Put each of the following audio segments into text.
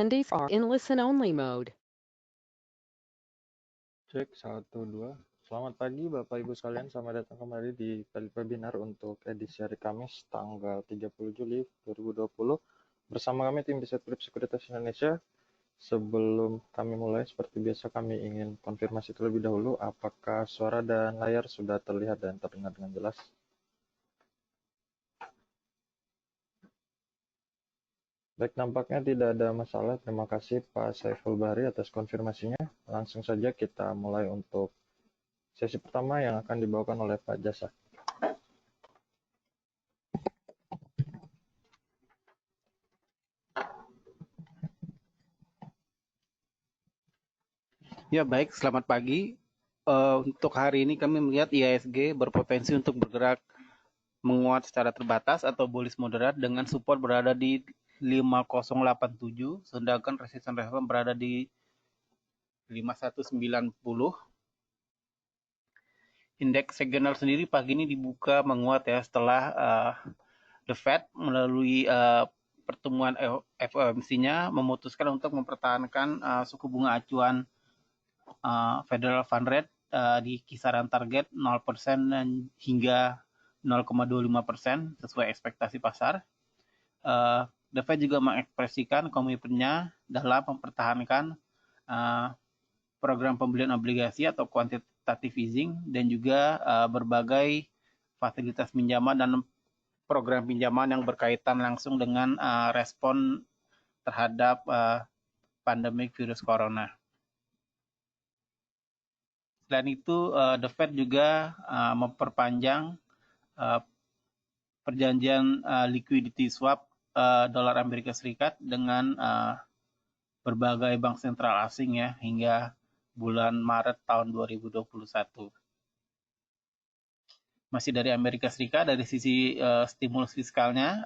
Attendees are in listen-only mode. Cek 1, 2. Selamat pagi Bapak Ibu sekalian, selamat datang kembali di webinar untuk edisi hari Kamis tanggal 30 Juli 2020 bersama kami tim Riset Sekuritas Indonesia. Sebelum kami mulai, seperti biasa kami ingin konfirmasi terlebih dahulu apakah suara dan layar sudah terlihat dan terdengar dengan jelas. Baik, nampaknya tidak ada masalah. Terima kasih Pak Saiful Bahri atas konfirmasinya. Langsung saja kita mulai untuk sesi pertama yang akan dibawakan oleh Pak Jasa. Ya baik, selamat pagi. Untuk hari ini kami melihat IHSG berpotensi untuk bergerak menguat secara terbatas atau bullish moderat dengan support berada di 5087, sedangkan resisten berada di 5190. Indeks regional sendiri pagi ini dibuka menguat ya setelah The Fed melalui pertemuan FOMC-nya memutuskan untuk mempertahankan suku bunga acuan Federal Fund Rate di kisaran target 0% dan hingga 0,25% sesuai ekspektasi pasar. The Fed juga mengekspresikan komitmennya dalam mempertahankan program pembelian obligasi atau quantitative easing dan juga berbagai fasilitas pinjaman dan program pinjaman yang berkaitan langsung dengan respon terhadap pandemik virus corona. Selain itu, The Fed juga memperpanjang perjanjian liquidity swap dolar Amerika Serikat dengan berbagai bank sentral asing ya hingga bulan Maret tahun 2021. Masih dari Amerika Serikat, dari sisi stimulus fiskalnya,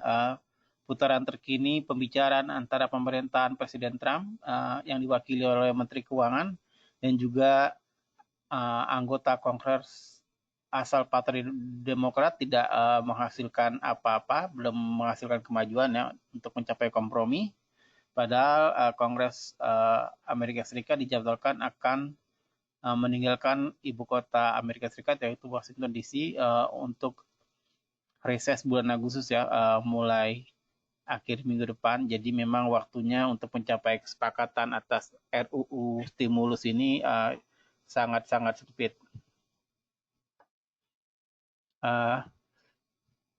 putaran terkini pembicaraan antara pemerintahan Presiden Trump yang diwakili oleh Menteri Keuangan dan juga anggota Kongres asal Partai Demokrat tidak menghasilkan apa-apa, belum menghasilkan kemajuan ya untuk mencapai kompromi. Padahal Kongres Amerika Serikat dijadwalkan akan meninggalkan ibu kota Amerika Serikat yaitu Washington DC untuk reses bulan Agustus ya mulai akhir minggu depan. Jadi memang waktunya untuk mencapai kesepakatan atas RUU stimulus ini sangat-sangat sempit.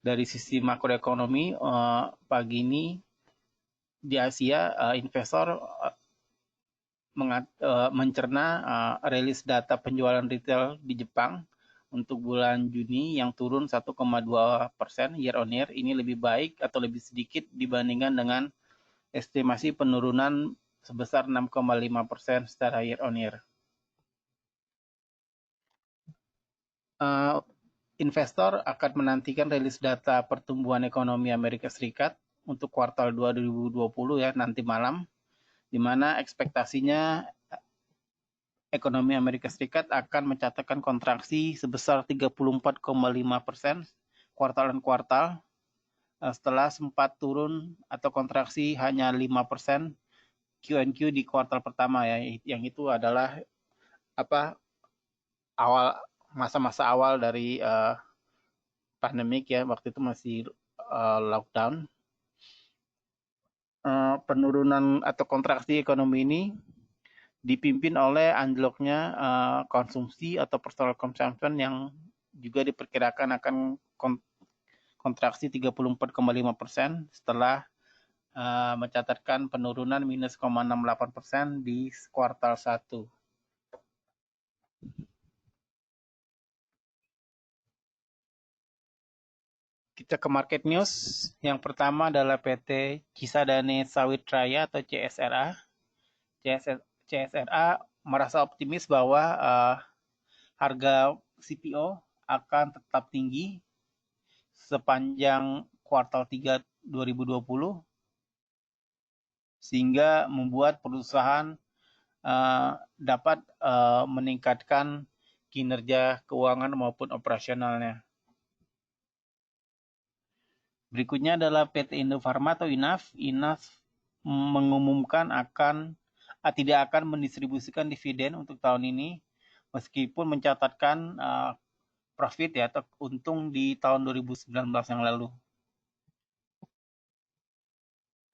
Dari sisi makroekonomi, pagi ini di Asia, investor mencerna rilis data penjualan retail di Jepang untuk bulan Juni yang turun 1,2% year on year. Ini lebih baik atau lebih sedikit dibandingkan dengan estimasi penurunan sebesar 6,5% secara year on year. Investor akan menantikan rilis data pertumbuhan ekonomi Amerika Serikat untuk kuartal 2020 ya nanti malam, di mana ekspektasinya ekonomi Amerika Serikat akan mencatatkan kontraksi sebesar 34,5% kuartal dan kuartal setelah sempat turun atau kontraksi hanya 5% Q&Q di kuartal pertama ya, yang itu adalah masa-masa awal dari pandemik ya, waktu itu masih lockdown. Penurunan atau kontraksi ekonomi ini dipimpin oleh anjloknya konsumsi atau personal consumption yang juga diperkirakan akan kontraksi 34,5% setelah mencatatkan penurunan minus 0,68% di kuartal 1. Kita ke market news. Yang pertama adalah PT Cisadane Sawit Raya atau CSRA. CSRA merasa optimis bahwa harga CPO akan tetap tinggi sepanjang kuartal 3 2020 sehingga membuat perusahaan dapat meningkatkan kinerja keuangan maupun operasionalnya. Berikutnya adalah PT Indofarma atau INAF. INAF mengumumkan tidak akan mendistribusikan dividen untuk tahun ini, meskipun mencatatkan profit ya atau untung di tahun 2019 yang lalu.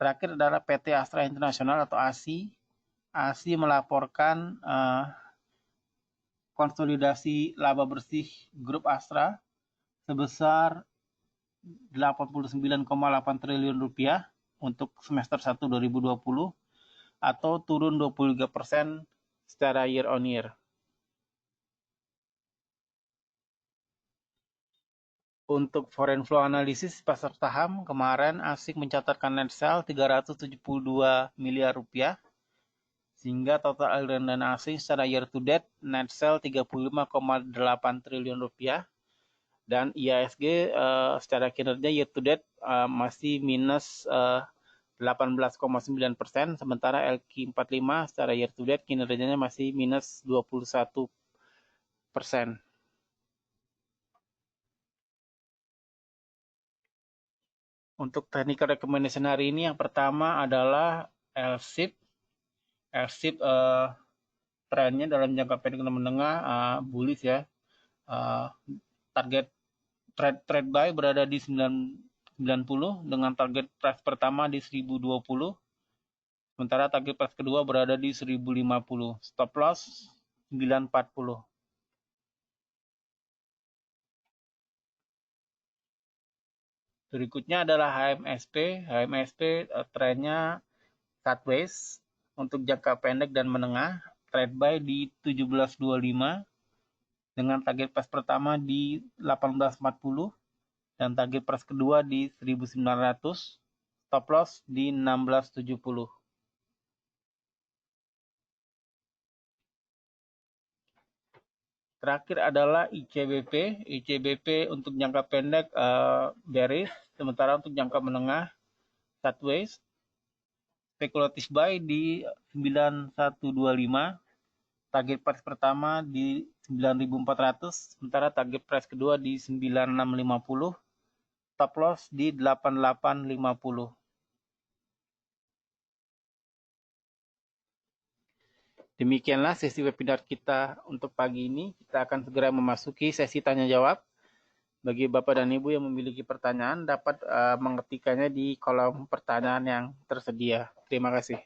Terakhir adalah PT Astra International atau ASI. ASI melaporkan konsolidasi laba bersih grup Astra sebesar 89,8 triliun rupiah untuk semester 1 2020 atau turun 23% secara year on year. Untuk foreign flow analysis pasar saham, kemarin ASIC mencatatkan net sale 372 miliar rupiah, sehingga total aliran dana asing secara year to date net sale 35,8 triliun rupiah, dan IASG secara kinerja year to date masih minus 18,9%, sementara LQ45 secara year to date kinerjanya masih minus 21%. Untuk technical recommendation hari ini, yang pertama adalah LSIP. LSIP trennya dalam jangka pendek dan menengah bullish ya. Target trade buy berada di 90 dengan target price pertama di 1020. Sementara target price kedua berada di 1050. Stop loss 940. Berikutnya adalah HMSP. HMSP trennya sideways untuk jangka pendek dan menengah. Trade buy di 1725 dengan target price pertama di 1840 dan target price kedua di 1900. Stop loss di 1670. Terakhir adalah ICBP. ICBP untuk jangka pendek bearish, sementara untuk jangka menengah sideways. Speculative buy di 9125, target price pertama di 9400, sementara target price kedua di 9650, stop loss di 8850. Demikianlah sesi webinar kita untuk pagi ini. Kita akan segera memasuki sesi tanya jawab. Bagi Bapak dan Ibu yang memiliki pertanyaan, dapat mengetikkannya di kolom pertanyaan yang tersedia. Terima kasih.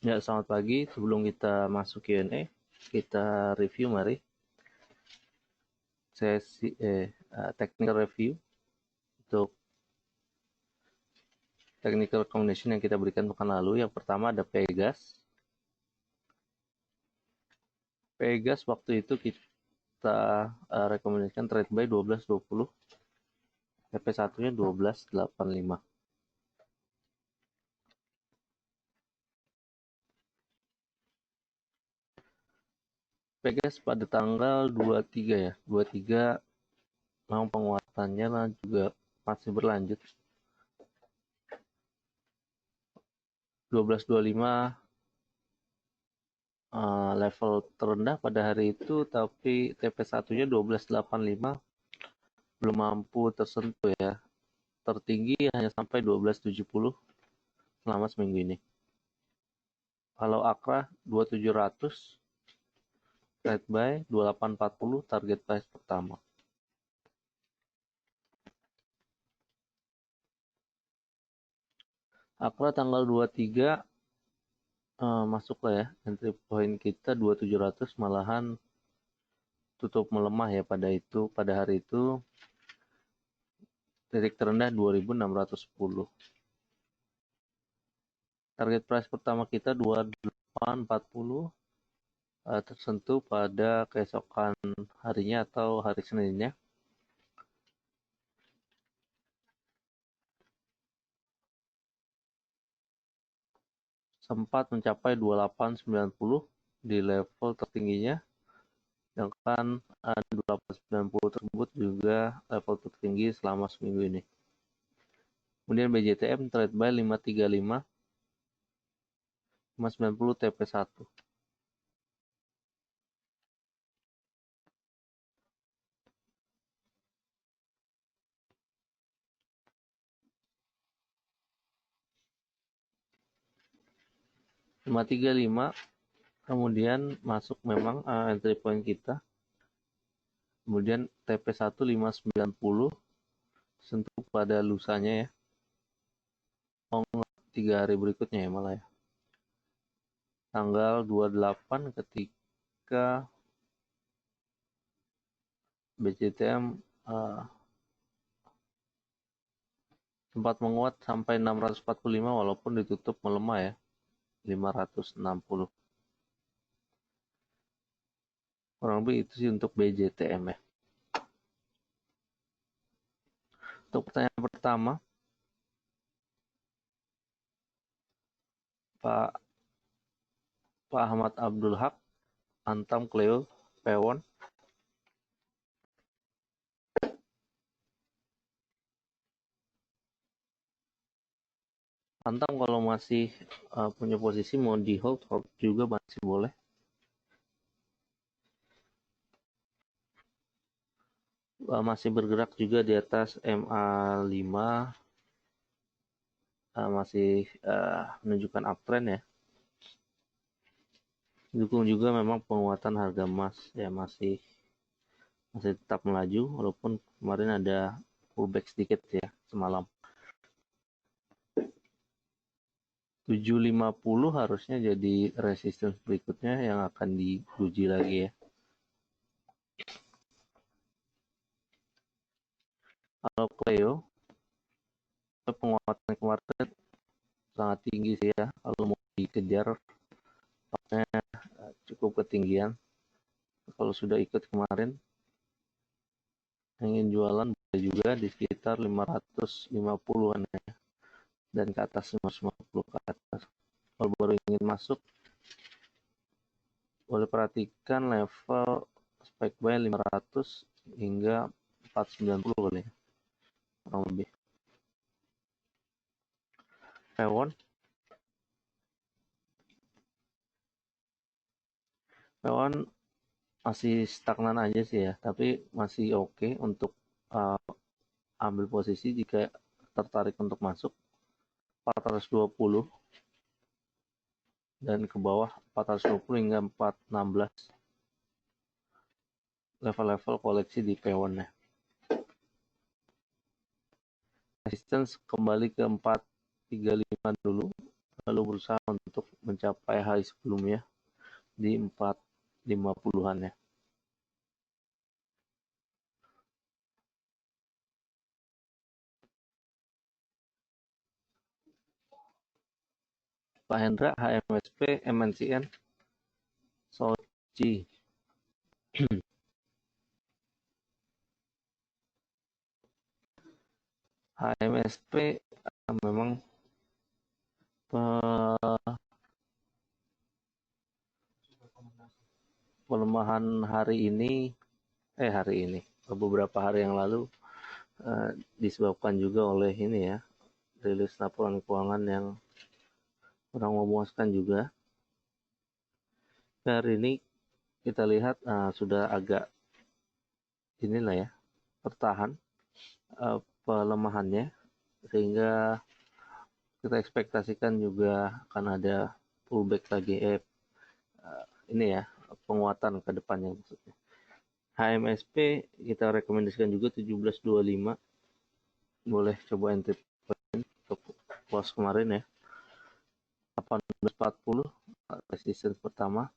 Ya, selamat pagi. Sebelum kita masuk Q&A, kita review mari sesi technical review untuk technical recommendation yang kita berikan pekan lalu. Yang pertama ada Pegas. Pegas waktu itu kita rekomendasikan trade buy 12.20, TP1-nya 12.85. Pegas pada tanggal 23 ya. 23 memang penguatannya juga masih berlanjut. 12.25 level terendah pada hari itu, tapi TP1-nya 12.85 belum mampu tersentuh ya. Tertinggi hanya sampai 12.70 selama seminggu ini. Kalau Akra 2700, trade buy 2840, target price pertama. Akra tanggal 23 masuklah ya, entry point kita 2700, malahan tutup melemah ya pada hari itu. Titik terendah 2610. Target price pertama kita 2840, tersentuh pada keesokan harinya atau hari Seninnya. Sempat mencapai 2890 di level tertingginya, sedangkan 2890 tersebut juga level tertinggi selama seminggu ini. Kemudian BJTM trade buy 535, 590 TP1. Kemudian masuk memang entry point kita. Kemudian TP1 590 sentuh pada lusanya ya. 3 hari berikutnya ya malah ya. Tanggal 28 ketika BCTM sempat menguat sampai 645 walaupun ditutup melemah ya, 560. Kurang lebih itu sih untuk BJTM ya. Untuk pertanyaan pertama, Pak Ahmad Abdul Haq, Antam Cleo, Pewon. Antam kalau masih punya posisi mau di hold juga masih boleh. Masih bergerak juga di atas MA5, masih menunjukkan uptrend ya. Dukung juga memang penguatan harga emas ya, masih tetap melaju walaupun kemarin ada pullback sedikit ya semalam. 750 harusnya jadi resistance berikutnya yang akan diuji lagi ya. Kalau Cleo, penguatan kemarin sangat tinggi sih ya. Kalau mau dikejar, cukup ketinggian. Kalau sudah ikut kemarin, ingin jualan boleh juga di sekitar 550-an ya. Dan ke atas 550 ke atas. Kalau baru ingin masuk, boleh perhatikan level spike buy 500 hingga 490 kali ya. Kurang lebih. Pewon masih stagnan aja sih ya, tapi masih oke untuk ambil posisi jika tertarik untuk masuk 420 dan ke bawah 420 hingga 416 level-level koleksi di Pewon ya. Resistance kembali ke 435 dulu, lalu berusaha untuk mencapai high sebelumnya di 450-an ya. Pak Hendra, HMSP, MNCN, Soci. HMSP memang pelemahan hari ini beberapa hari yang lalu disebabkan juga oleh ini ya, rilis laporan keuangan yang kurang memuaskan juga. Hari ini kita lihat sudah agak inilah ya, tertahan pelemahannya, sehingga kita ekspektasikan juga akan ada pullback lagi ini ya, penguatan ke depannya maksudnya. HMSP kita rekomendasikan juga 1725, boleh coba entry point untuk close kemarin ya. 1840 resistance pertama,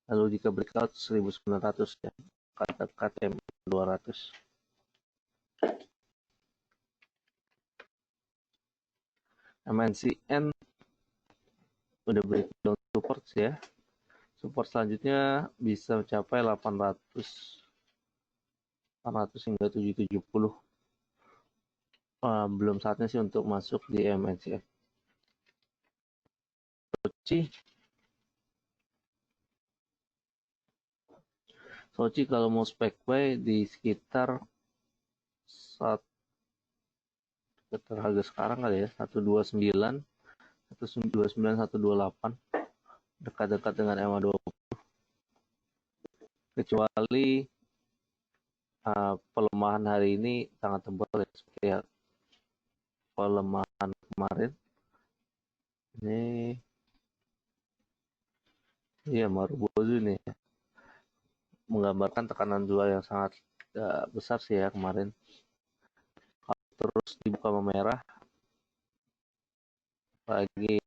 lalu jika breakout 1900 ya, KTM 200. MNCN udah breakdown support ya. Support selanjutnya bisa mencapai 800 hingga 770. Belum saatnya sih untuk masuk di MNCN. Soci kalau mau spec buy di sekitar harga sekarang kali ya, 129, 128, dekat-dekat dengan EMA 20. Kecuali pelemahan hari ini sangat tebal ya, seperti ya, pelemahan kemarin. Ini iya Marubozu nih ya, menggambarkan tekanan jual yang sangat besar sih ya kemarin. Kalau terus dibuka memerah lagi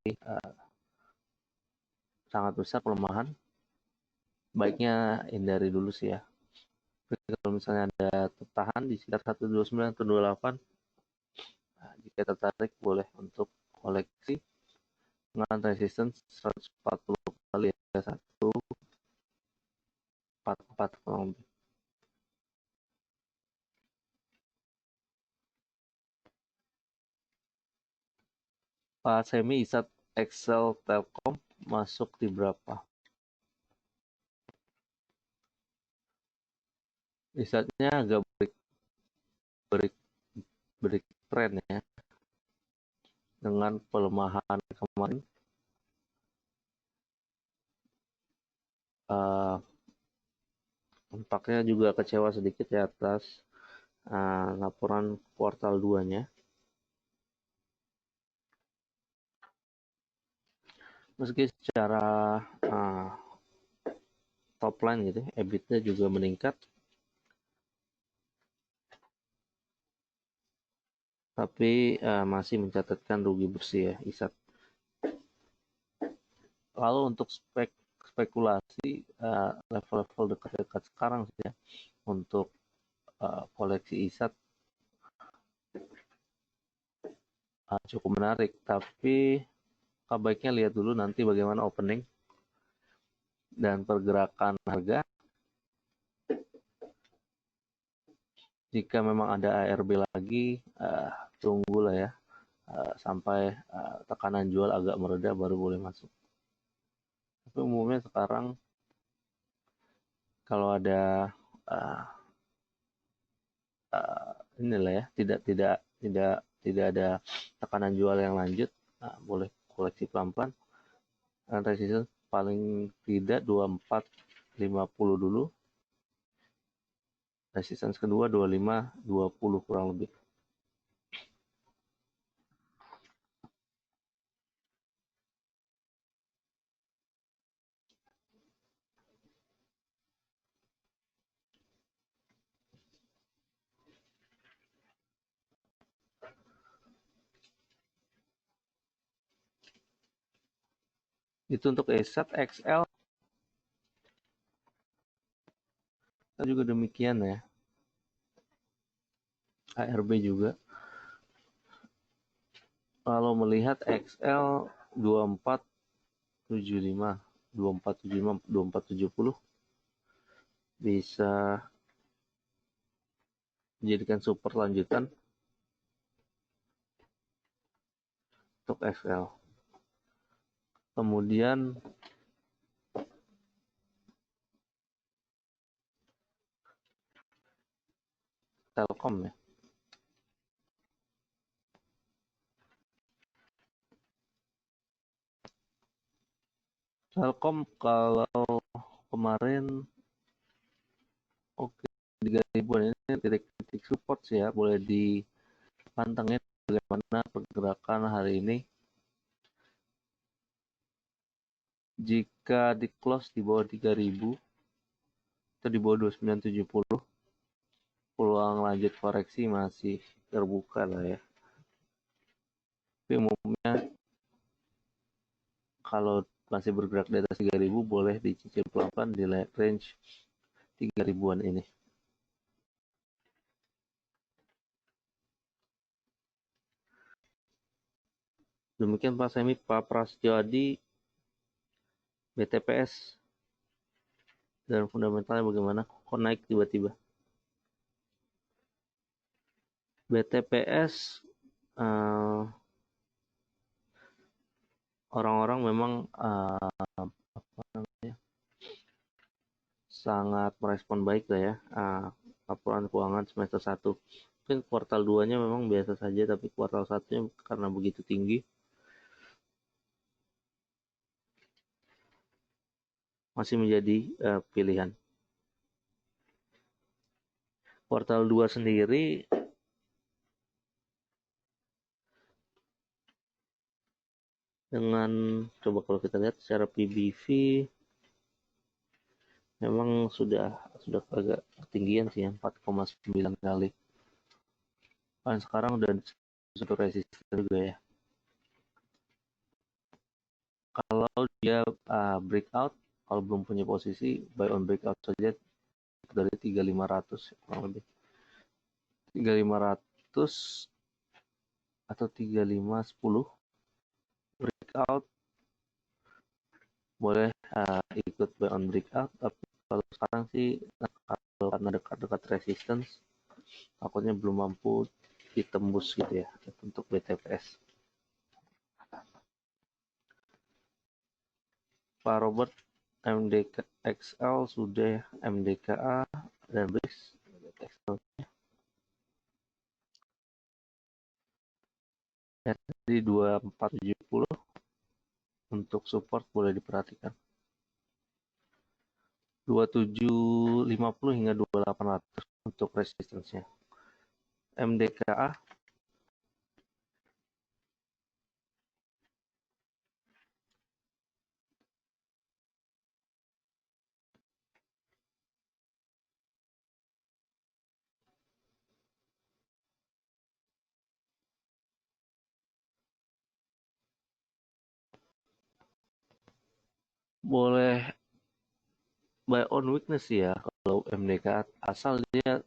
sangat besar pelemahan, baiknya hindari dulu sih ya. Kalau misalnya ada tertahan di sekitar 129 atau 28, jika tertarik boleh untuk koleksi dengan resistance 140 kali ya, 144 kurang lebih. Pak Semi, ISAT, Excel, Telkom masuk di berapa? ISATnya agak break trend ya, dengan pelemahan kemarin. Tampaknya juga kecewa sedikit di atas laporan kuartal 2-nya. Meski secara top line gitu, EBIT-nya juga meningkat, tapi masih mencatatkan rugi bersih ya ISAT. Lalu untuk spekulasi level-level dekat-dekat sekarang sih ya, untuk koleksi ISAT cukup menarik, tapi baiknya lihat dulu nanti bagaimana opening dan pergerakan harga. Jika memang ada ARB lagi, tunggulah ya sampai tekanan jual agak mereda baru boleh masuk. Tapi umumnya sekarang kalau ada inilah ya, tidak ada tekanan jual yang lanjut, boleh koleksi pelan-pelan. Resistance paling tidak 2450 dulu. Resistance kedua 2520 kurang lebih. Itu untuk ESAT, XL juga demikian ya. ARB juga. Kalau melihat XL 2475, 2475, 2470 bisa dijadikan support lanjutan untuk XL. Kemudian Telkom ya. Telkom kalau kemarin oke 3.000-an ini titik support sih ya, boleh dipantengin bagaimana pergerakan hari ini. Jika di close di bawah 3.000 atau di bawah 2970, peluang lanjut koreksi masih terbuka lah ya. Tapi umumnya kalau masih bergerak di atas 3.000 boleh dicicil pelan-pelan di range 3.000-an ini. Demikian Pak Semi, Pak Prasetyo Adi, BTPS dan fundamentalnya bagaimana? Kok naik tiba-tiba? BTPS orang-orang memang sangat merespon baik lah ya laporan keuangan semester 1. Mungkin kuartal 2-nya memang biasa saja, tapi kuartal 1-nya karena begitu tinggi masih menjadi pilihan. Kuartal 2 sendiri dengan coba kalau kita lihat secara PBV memang sudah agak ketinggian sih ya, 4,9 kali. Kan sekarang udah satu resisten juga ya. Kalau dia breakout, kalau belum punya posisi, buy on breakout saja dari 3.500 kurang lebih. 3.500 atau 3.510 breakout boleh ikut buy on breakout, tapi kalau sekarang sih kalau karena dekat-dekat resistance takutnya belum mampu ditembus gitu ya untuk BTPS. Pak Robert, MDKXL sudah, MDKA dan BRICS di 2470 untuk support boleh diperhatikan. 2750 hingga 2800 untuk resistance-nya. MDKA boleh buy on weakness ya kalau MDKA, asal dia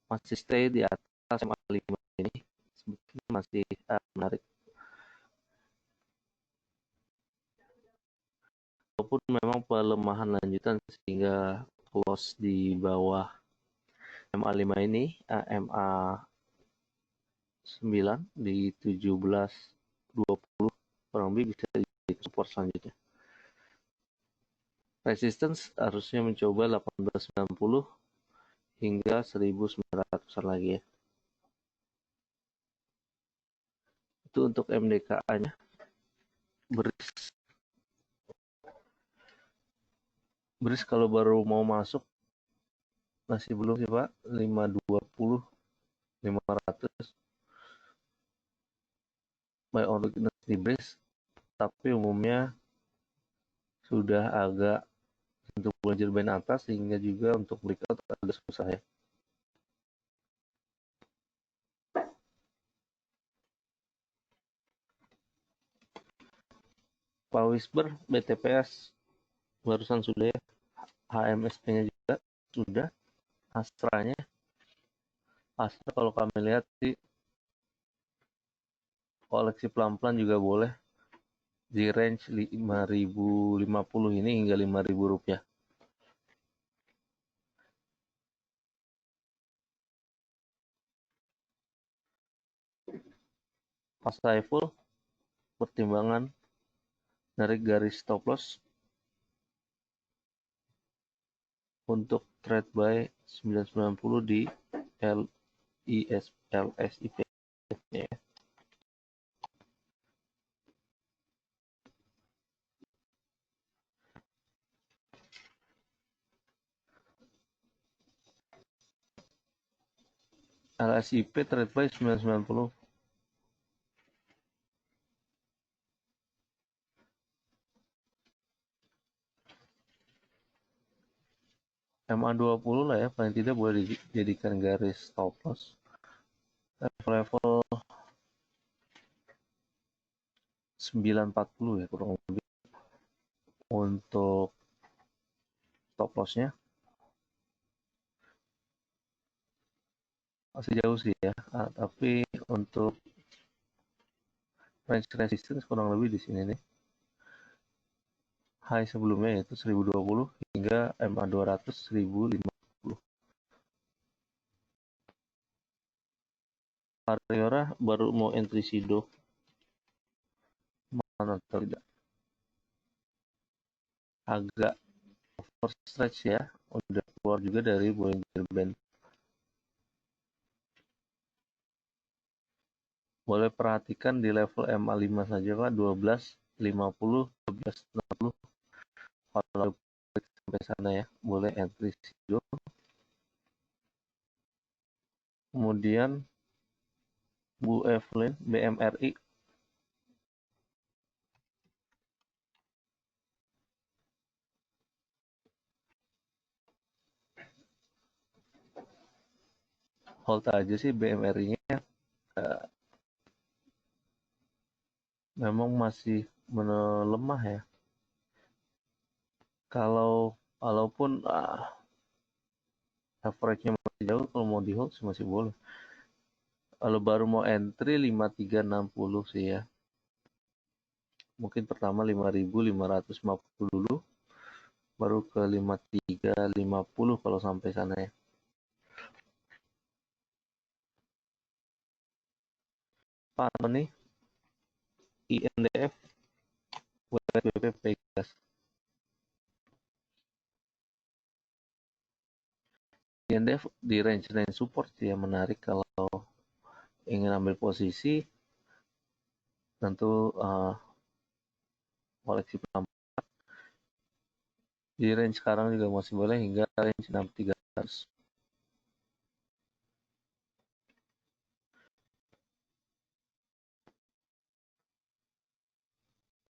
masih stay di atas MA5 ini sebetulnya masih menarik. Walaupun memang pelemahan lanjutan sehingga close di bawah MA5 ini, MA9 di 1720 kurang lebih bisa di support selanjutnya. Resistance harusnya mencoba 1890 hingga 1900-an lagi ya. Itu untuk MDKA-nya. BRICS kalau baru mau masuk masih belum sih Pak, 520, 500 buy on weakness di BRICS, tapi umumnya sudah agak untuk belajar band atas sehingga juga untuk breakout agak susah ya. Pak Wisber, BTPS barusan sudah ya, HMSP-nya juga sudah, Astra-nya. Astra kalau kami lihat sih koleksi pelan-pelan juga boleh di range 5.050 ini hingga 5.000 rupiah. Pas Saiful, pertimbangan narik garis stop loss untuk trade buy 990 di LSIP ya. LSIP trade buy 990. MA20 lah ya, paling tidak boleh dijadikan garis stop loss. Level 940 ya kurang lebih untuk stop loss-nya. Masih jauh sih ya, tapi untuk range resistance kurang lebih di sini nih. High sebelumnya yaitu 1020 hingga MA200 1050. Variora baru mau entry Sido. Mana tidak? Agak overstretch ya, udah keluar juga dari Bollinger Band. Boleh perhatikan di level MA5 saja Pak, 12.50, 12.60. Kalau sampai sana ya, boleh entry Sido. Kemudian Bu Evelyn, BMRI. Hold aja sih BMRI-nya. Memang masih melemah ya. Kalaupun average-nya masih jauh, kalau mau di hold masih boleh. Kalau baru mau entry 5360 sih ya. Mungkin pertama 5.550 dulu, baru ke 5350 kalau sampai sana ya. Pak nih, INDF, WSBP, Pegas. INDF di range support ya, menarik kalau ingin ambil posisi. Tentu koleksi penampakan di range sekarang juga masih boleh hingga range 6300.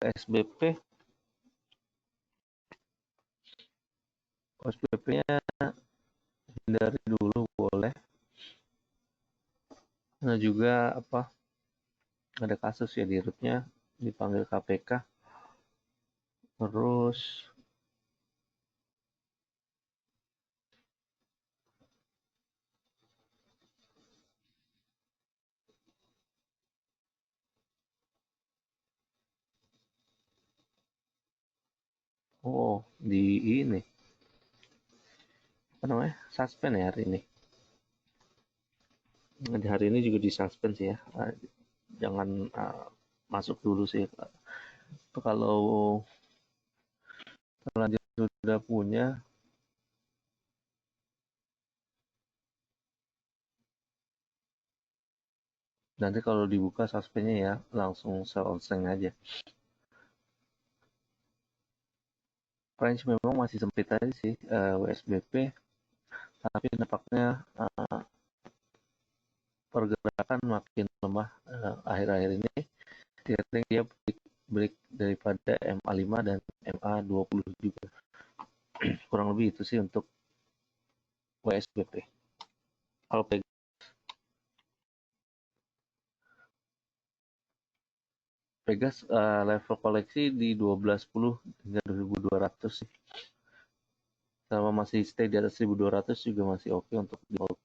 OSBP-nya hindari dulu boleh. Nah juga ada kasus ya di rootnya, dipanggil KPK. Terus di ini suspend ya hari ini. Di hari ini juga di suspend sih ya. Jangan masuk dulu sih. Kalau terlanjur sudah punya, nanti kalau dibuka suspendnya ya langsung sell on strength aja. Range memang masih sempit aja sih WSBP, tapi nampaknya pergerakan makin lemah akhir-akhir ini. Dia break daripada MA5 dan MA20 juga. Kurang lebih itu sih untuk WSBP. Kalau Pegas level koleksi di 1210 hingga 2200 sih. Selama masih stay di atas 1200 juga masih oke untuk di hold.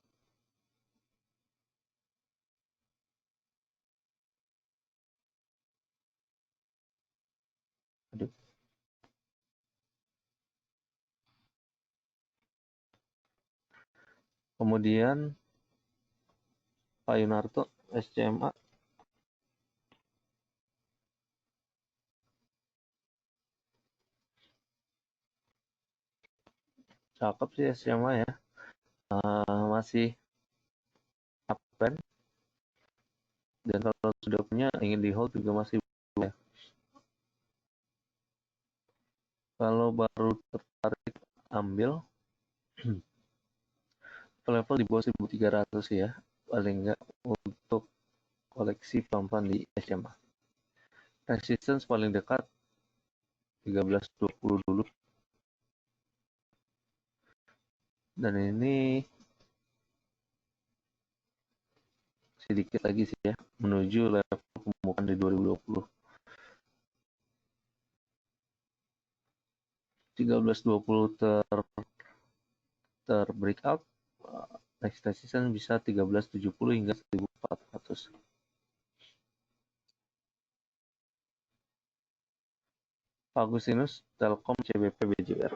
Aduh. Kemudian Pak Yunarto SCMA cakep sih SCMA ya. Masih uptrend, dan kalau sudah punya ingin di hold juga masih boleh. Kalau baru tertarik ambil level di bawah 1300 ya, paling enggak untuk koleksi pelan-pelan di SMA. Resistance paling dekat 1320 dulu. Dan ini sedikit lagi sih ya, menuju level pembukaan di 2020. 1320 ter breakout, next resistance bisa 1370 hingga 1400. Pak Agustinus, Telkom, CBP, BJR.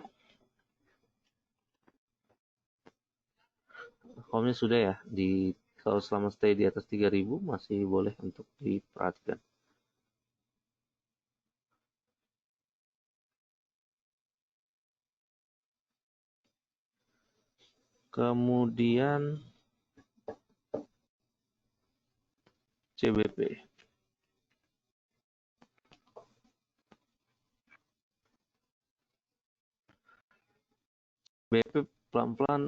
Telkomnya sudah ya, kalau selama stay di atas 3000 masih boleh untuk diperhatikan. Kemudian CBP. CBP pelan-pelan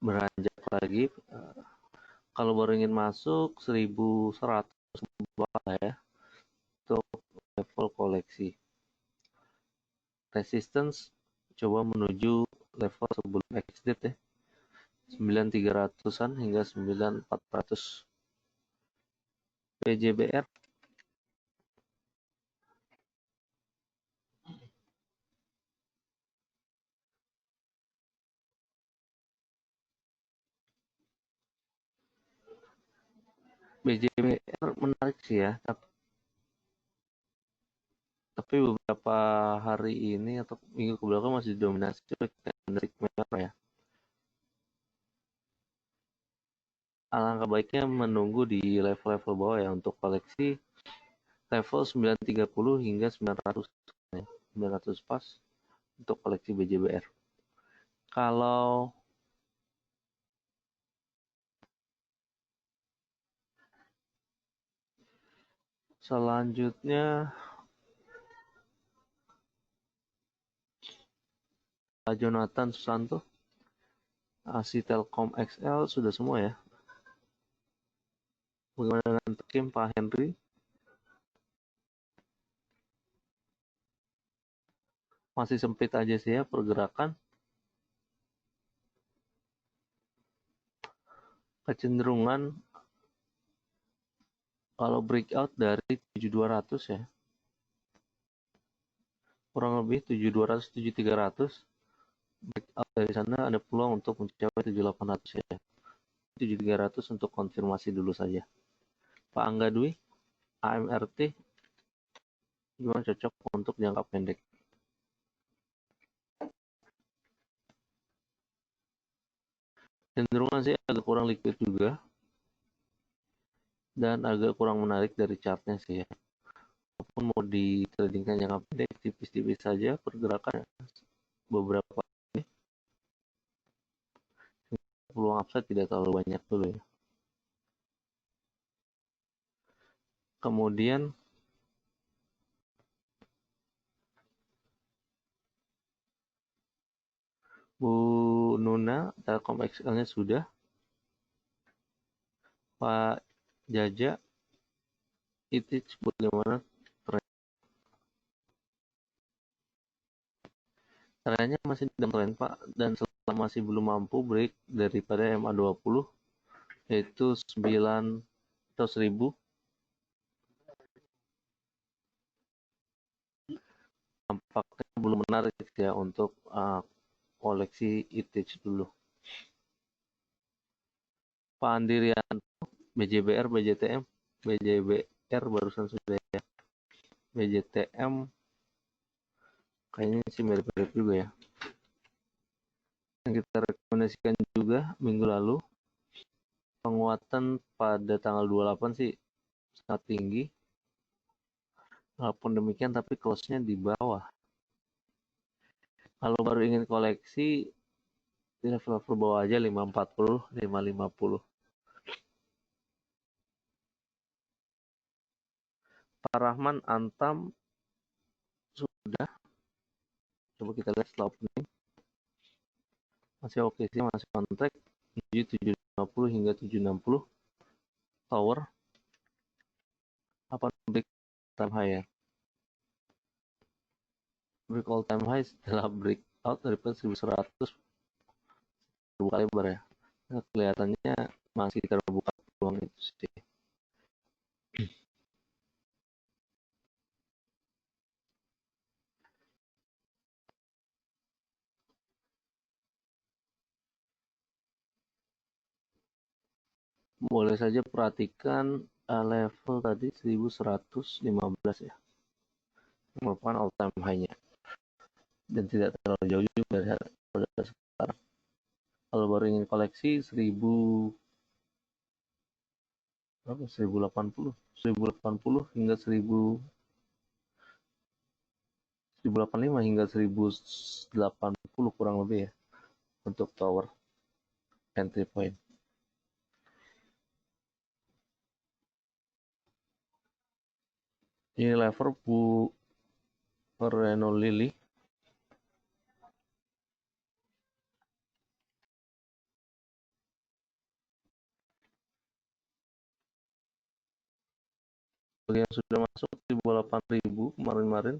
beranjak lagi. Kalau baru ingin masuk 1100 ya untuk level koleksi. Resistance coba menuju level sebelum exit ya, 9300-an hingga 9400. PJBR BJBR menarik sih ya, tapi beberapa hari ini atau minggu kebelakang masih didominasi oleh candlestick merah ya. Alangkah baiknya menunggu di level-level bawah ya untuk koleksi level 930 hingga 900 ya. 900 pas untuk koleksi BJBR. Kalau selanjutnya Pak Jonathan Susanto, ASI Telkom XL sudah semua ya. Bagaimana dengan Tekim Pak Henry? Masih sempit aja sih ya pergerakan. Kecenderungan kalau breakout dari 7200 ya, kurang lebih 7200 7300, breakout dari sana ada peluang untuk mencapai 7800 ya. 7300 untuk konfirmasi dulu saja. Pak Angga Dwi, AMRT gimana, cocok untuk jangka pendek? Cenderungan sih agak kurang liquid juga dan agak kurang menarik dari chartnya sih ya. Walaupun mau ditradingkan jangka pendek tipis-tipis saja pergerakan beberapa ini, peluang upside tidak terlalu banyak dulu ya. Kemudian Bu Nuna, Telkom XL-nya sudah. Pak Jaja, itu bagaimana trennya? Masih dalam tren Pak, dan selama masih belum mampu break daripada MA20 yaitu 9 atau 1000, nampaknya belum menarik ya untuk koleksi vintage dulu. Pak Andirian, BJBR, BJTM, BJBR barusan sudah ya. BJTM kayaknya sih mirip-mirip juga ya. Yang kita rekomendasikan juga minggu lalu, penguatan pada tanggal 28 sih sangat tinggi. Walaupun demikian tapi close-nya di bawah. Kalau baru ingin koleksi, di level-level bawah aja 540, 550. Pak Rahman, Antam sudah. Coba kita lihat setelah opening. Masih oke sih, masih on track. 750 hingga 760. Tower. Apa break time high ya? Break all time high setelah breakout dari 1100 terbuka lebar ya. Nah, kelihatannya masih terbuka peluang itu sih. Boleh saja perhatikan level tadi 1115 ya. Merupakan all time high-nya. Dan tidak terlalu jauh juga dari pada sekarang. Kalau baru ingin koleksi 1080 hingga 1085 hingga 1080 kurang lebih ya untuk tower entry point. Ini lever Bu Reno Lily. Bagi yang sudah masuk 1008.000 kemarin-kemarin,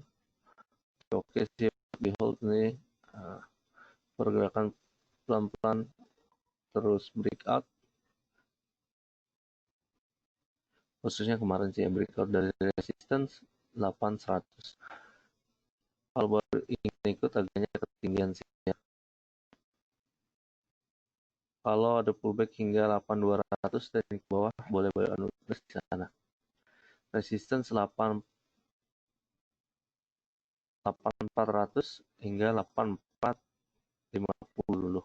oke siap di hold nih. Pergerakan pelan-pelan terus breakout. Khususnya kemarin sih breakout dari resistance 8100. Kalau baru ingin ikut agaknya ketinggian sih ya. Kalau ada pullback hingga 8200 dari bawah boleh di sana. Resistance 8400 hingga 8450 dulu.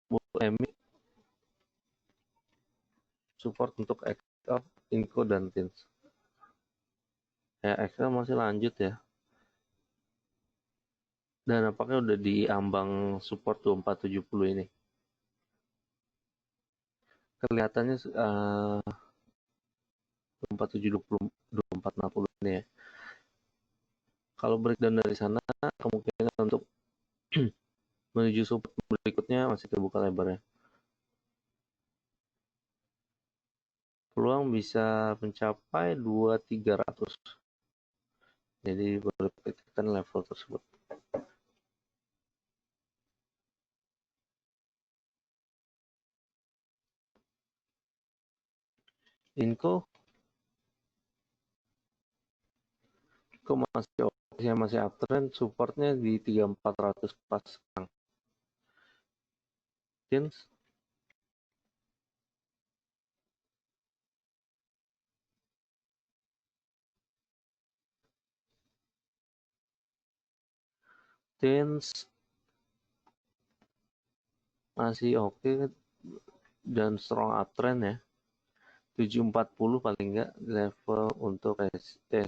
Bull EMI support untuk XL, Inco dan Tins. Ya XL masih lanjut ya. Dan nampaknya udah di ambang support 2470 ini. Kelihatannya 2720, 2460 ini ya. Kalau breakdown dari sana, kemungkinan untuk menuju support berikutnya masih terbuka lebarnya. Peluang bisa mencapai 2300. Jadi boleh perhatikan level tersebut. Inco masih uptrend, supportnya di 3400 pas sekarang. Tins masih oke dan strong uptrend ya. 740 paling enggak level untuk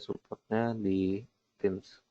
supportnya di Tins.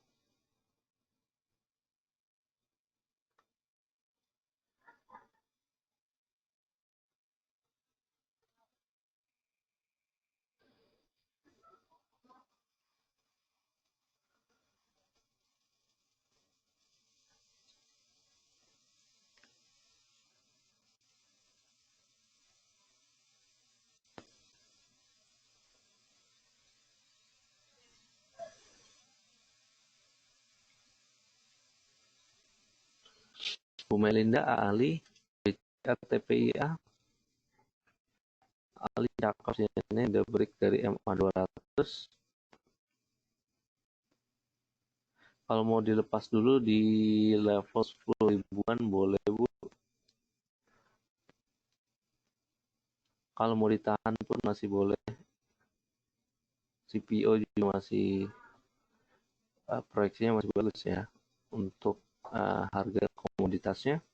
Bu Melinda, Ali, RTPIA, Ali cakep sih ini udah break dari MA 200 Kalau mau dilepas dulu di level 10 ribuan boleh Bu. Kalau mau ditahan pun masih boleh. CPO juga masih proyeksinya masih bagus ya. Untuk harga komoditasnya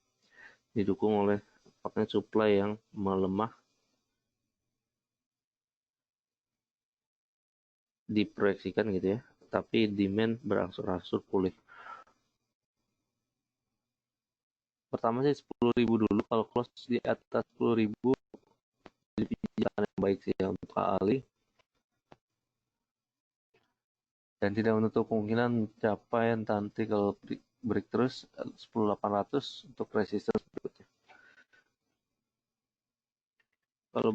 didukung oleh faktor supply yang melemah, diproyeksikan gitu ya, tapi demand berangsur-angsur pulih. Pertama sih 10.000 dulu, kalau close di atas 10.000 jadi pijakan yang baik sih ya untuk Ali, dan tidak menutup kemungkinan mencapai nanti kalau break terus 10.800 untuk resistance berikutnya. Kalau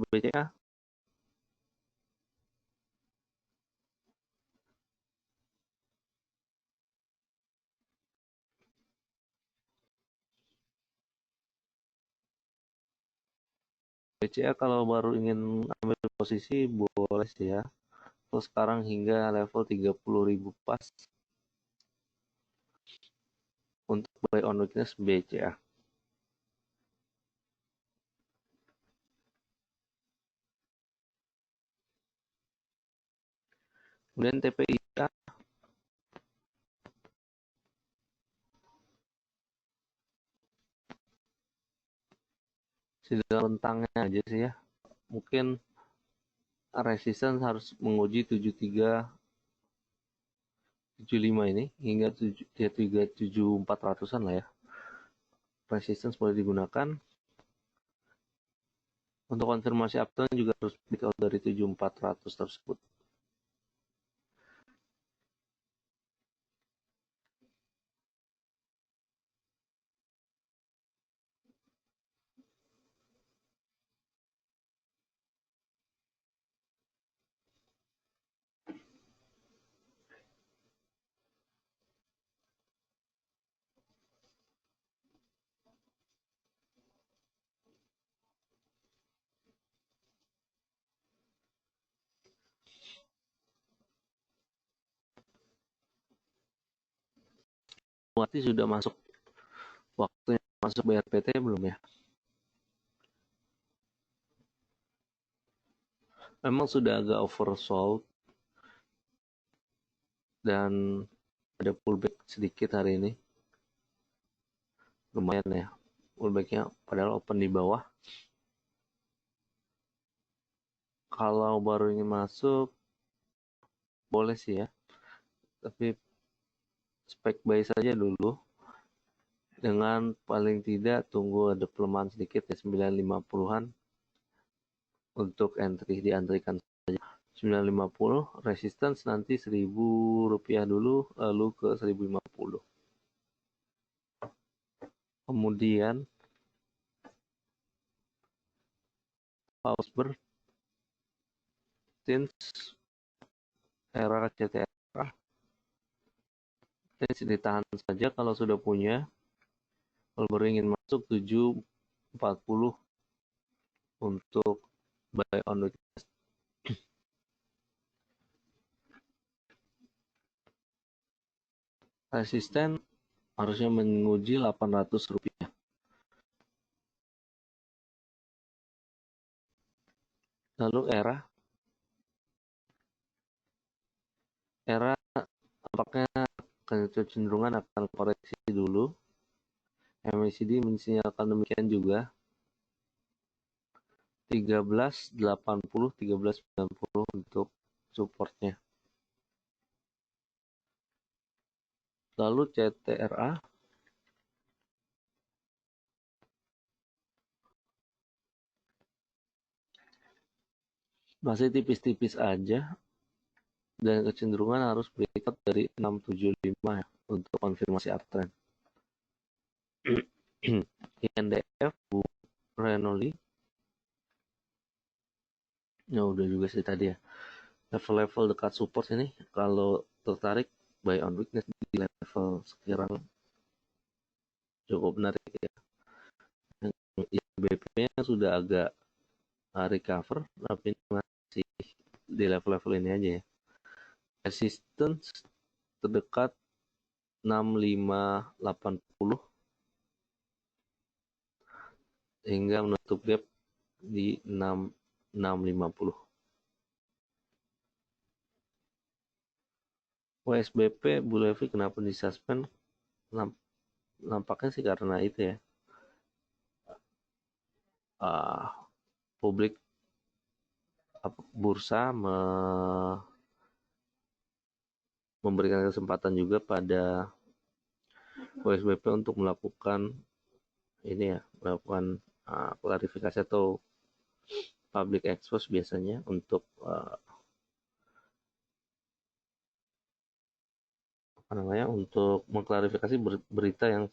BCA kalau baru ingin ambil posisi boleh sih ya. Terus sekarang hingga level 30.000 pas untuk buy on weakness BCA. Kemudian TPIA dalam rentangnya aja sih ya. Mungkin resistance harus menguji 7375 ini hingga 37400-an lah ya. Resistance boleh digunakan. Untuk konfirmasi uptrend juga harus break out dari 7400 tersebut. Berarti sudah masuk waktunya masuk BRPT belum ya? Memang sudah agak oversold dan ada pullback sedikit hari ini. Lumayan ya pullbacknya, padahal open di bawah. Kalau baru ingin masuk boleh sih ya, tapi spek buy saja dulu, dengan paling tidak tunggu ada pelemahan sedikit ya 950-an untuk entry, diantrikan saja 950, resistance nanti 1.000 rupiah dulu, lalu ke 1.050. Kemudian Pausberg, Tins, era CTRA, Tins ditahan saja kalau sudah punya. Kalau baru ingin masuk 740 untuk buy on weakness. Resisten harusnya menguji 800 rupiah. Lalu era apakah kecenderungan akan koreksi dulu. MACD mensinyalkan demikian juga. 1380, 1390 untuk supportnya. Lalu CTRA masih tipis-tipis aja, dan kecenderungan harus breakout dari 675 ya, untuk konfirmasi uptrend. INDF Bu Renoli, ya udah juga sih tadi ya. Level-level dekat support ini kalau tertarik buy on weakness di level sekiranya cukup menarik ya. BP-nya sudah agak recover, tapi masih di level-level ini aja ya. Resistance terdekat 6580 hingga menutup gap di 6650. WSBP Bu Levi kenapa disuspend? Nampaknya sih karena itu ya, publik bursa memberikan kesempatan juga pada WSBP untuk melakukan klarifikasi atau public expose biasanya untuk untuk mengklarifikasi berita yang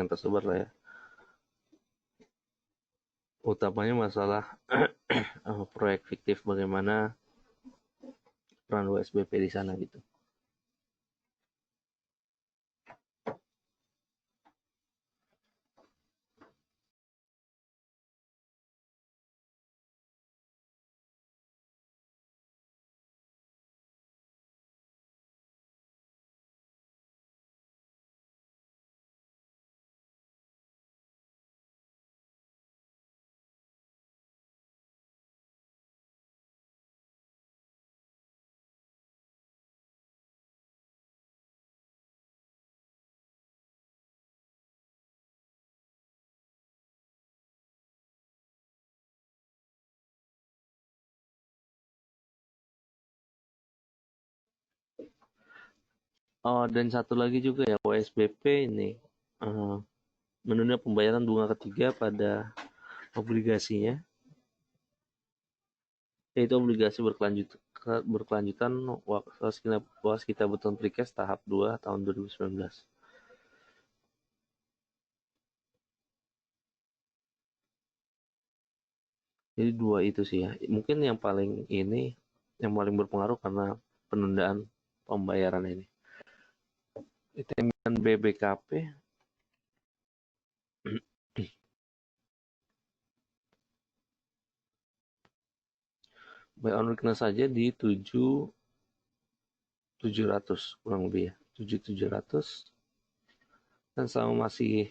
tersebar lah ya. Utamanya masalah proyek fiktif, bagaimana peran WSBP di sana gitu. Oh, dan satu lagi juga ya, WSBP ini menunda pembayaran bunga ketiga pada obligasinya, yaitu obligasi berkelanjutan waskita beton precast tahap 2 tahun 2019. Jadi dua itu sih ya. Mungkin yang paling berpengaruh karena penundaan pembayaran ini. Dengan BBKP buy on weakness saja di 7.700 kurang lebih ya. 7.700 dan sama masih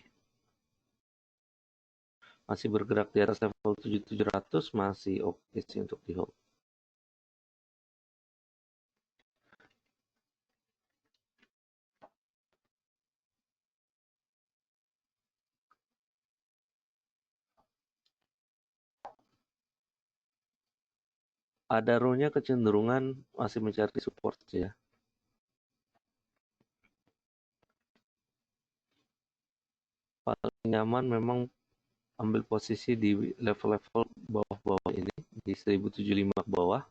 bergerak di atas level 7.700, masih oke sih untuk di hold. Adaro-nya kecenderungan masih mencari support ya. Paling nyaman memang ambil posisi di level-level bawah-bawah ini, di 1075 ke bawah.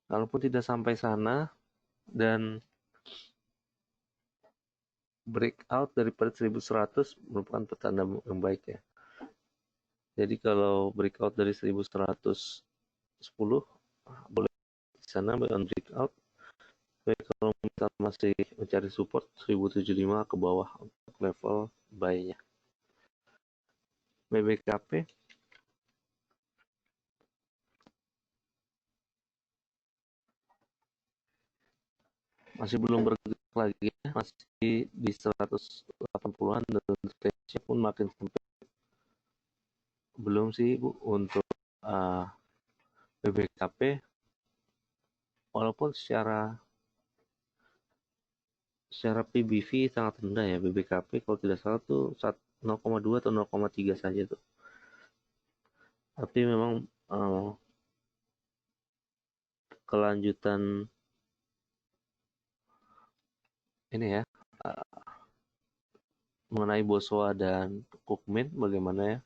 Kalaupun tidak sampai sana dan breakout daripada 1100 merupakan petanda yang baik ya. Jadi kalau breakout dari 1110 boleh di sana buy on breakout. Tapi kalau kita masih mencari support 1075 ke bawah untuk level buy-nya. BBKP masih belum bergerak lagi, masih di 180-an dan range-nya pun makin sempit. Belum sih Bu untuk BBKP, walaupun secara PBV sangat rendah ya. BBKP kalau tidak salah tuh 0,2 atau 0,3 saja tuh. Tapi memang kelanjutan ini ya, mengenai Boswa dan Cookmin bagaimana ya,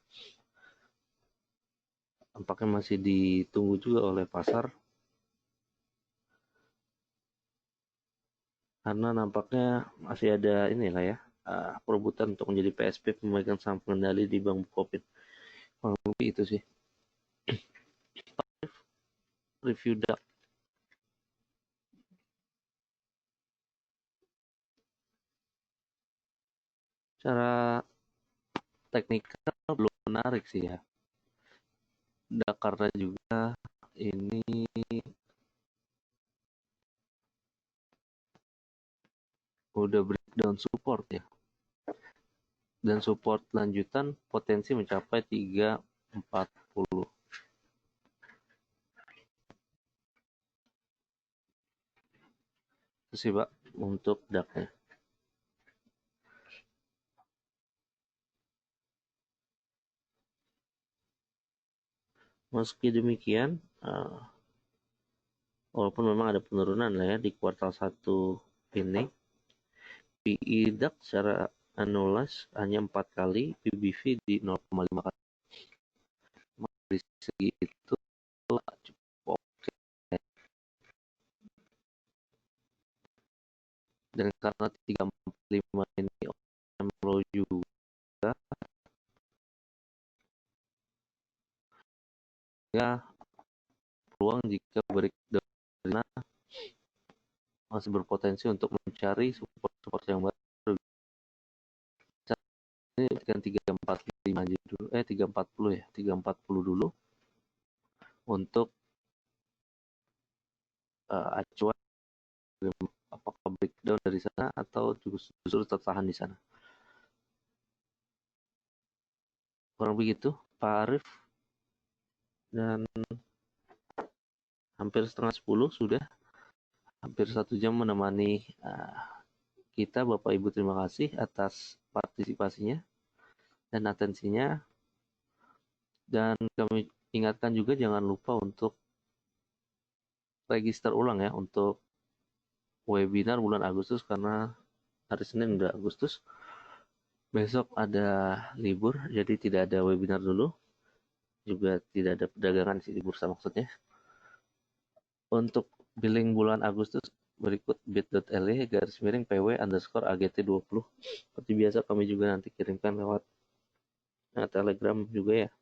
tampaknya masih ditunggu juga oleh pasar, karena nampaknya masih ada inilah ya, perebutan untuk menjadi PSP, pemegang saham pengendali di Bank Bukopin. Kurang lebih itu sih review DAX. Secara teknikal belum menarik sih ya, karena juga ini udah breakdown support ya. Dan support lanjutan potensi mencapai 340. Itu sih Pak untuk DAX-nya. Meski demikian, walaupun memang ada penurunan lah ya di kuartal 1 ini, PE DAX secara annualized hanya 4 kali, PBV di 0,5 kali. Dari segi itu cukup oke. Dan karena 345 ini low juga, ya peluang jika breakdown masih berpotensi untuk mencari support yang baru. Ini dengan 345 aja dulu, 340 ya, 340 dulu untuk acuan apakah breakdown dari sana atau justru tertahan di sana. Kurang begitu Pak Arief. Dan hampir setengah 10 sudah, hampir 1 jam menemani kita. Bapak Ibu terima kasih atas partisipasinya dan atensinya. Dan kami ingatkan juga jangan lupa untuk register ulang ya untuk webinar bulan Agustus, karena hari Senin udah Agustus. Besok ada libur, jadi tidak ada webinar dulu. Juga tidak ada perdagangan di bursa maksudnya. Untuk billing bulan Agustus berikut bit.ly/PW_AGT20. Seperti biasa kami juga nanti kirimkan lewat Telegram juga ya.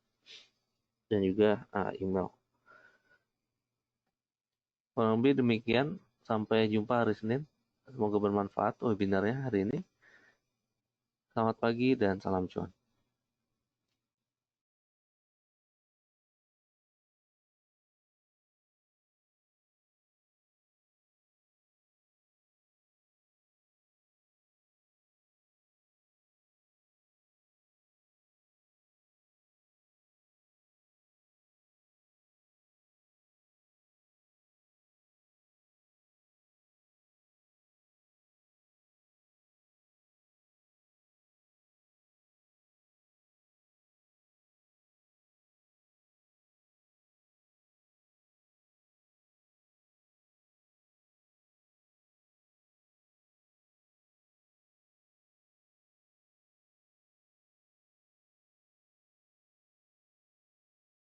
Dan juga email. Kurang lebih demikian. Sampai jumpa hari Senin. Semoga bermanfaat webinarnya hari ini. Selamat pagi dan salam cuan.